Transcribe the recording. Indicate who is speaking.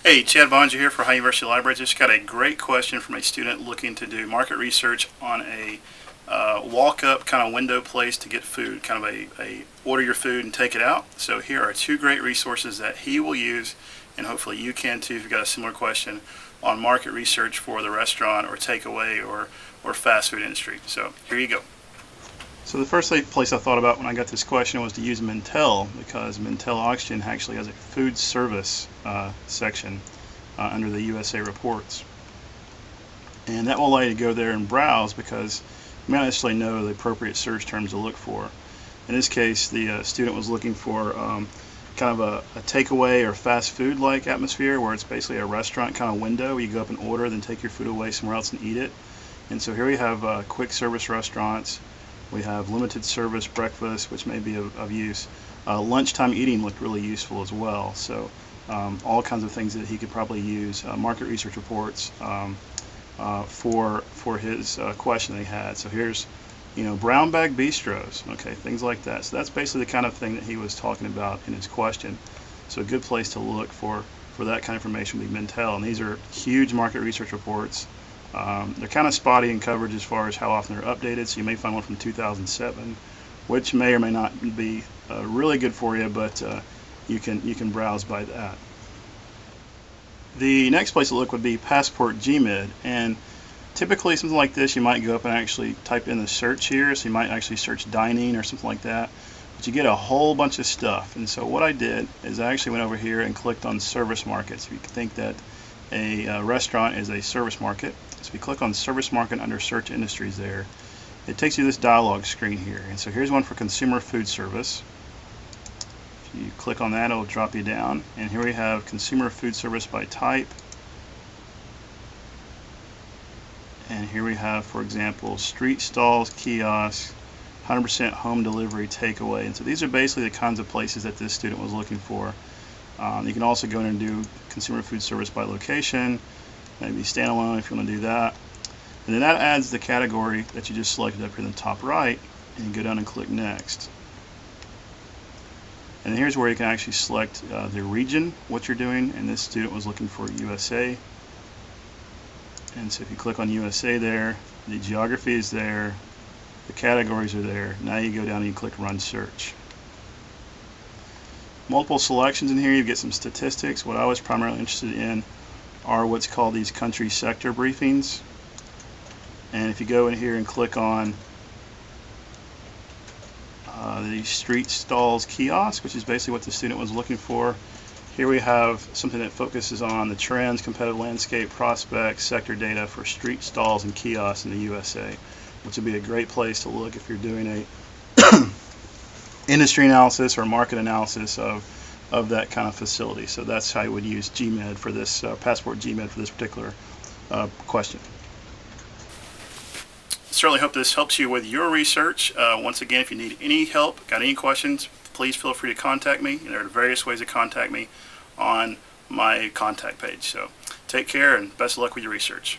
Speaker 1: Hey, Chad Bonja here for High University Library. Just got a great question from a student looking to do market research on a walk-up kind of window place to get food, kind of a order your food and take it out. So here are two great resources that he will use, and hopefully you can too if you've got a similar question on market research for the restaurant or takeaway or fast food industry. So here you go. So the first place I thought about when I got this question was to use Mintel, because Mintel Oxygen actually has a food service section under the USA reports. And that will allow you to go there and browse, because you may not necessarily know the appropriate search terms to look for. In this case, the student was looking for kind of a takeaway or fast food like atmosphere, where it's basically a restaurant kind of window where you go up and order, then take your food away somewhere else and eat it. And so here we have quick service restaurants. We have limited service breakfast, which may be of use. Lunchtime eating looked really useful as well. So all kinds of things that he could probably use. Market research reports for his question that he had. So here's, brown bag bistros, okay, things like that. So that's basically the kind of thing that he was talking about in his question. So a good place to look for that kind of information would be Mintel. And these are huge market research reports. They're kind of spotty in coverage as far as how often they're updated, so you may find one from 2007, which may or may not be really good for you, but you can browse by that. The next place to look would be Passport GMID, and typically something like this you might go up and actually type in the search here, so you might actually search dining or something like that, but you get a whole bunch of stuff. And so what I did is I actually went over here and clicked on service markets. You can think that a restaurant is a service market. So if you click on service market under search industries there, it takes you to this dialog screen here. And so here's one for consumer food service. If you click on that, it'll drop you down. And here we have consumer food service by type. And here we have, for example, street stalls, kiosks, 100% home delivery, takeaway. And so these are basically the kinds of places that this student was looking for. You can also go in and do consumer food service by location, maybe standalone if you want to do that. And then that adds the category that you just selected up here in the top right, and you go down and click next. And here's where you can actually select the region, what you're doing, and this student was looking for USA. And so if you click on USA there, the geography is there, the categories are there. Now you go down and you click Run Search. Multiple selections in here, you get some statistics. What I was primarily interested in are what's called these country sector briefings. And if you go in here and click on the street stalls kiosk, which is basically what the student was looking for, here we have something that focuses on the trends, competitive landscape, prospects, sector data for street stalls and kiosks in the USA, which would be a great place to look if you're doing a industry analysis or market analysis of that kind of facility. So that's how you would use GMID for this, Passport GMID for this particular question. Certainly hope this helps you with your research. Once again, if you need any help, got any questions, please feel free to contact me. And there are various ways to contact me on my contact page. So take care and best of luck with your research.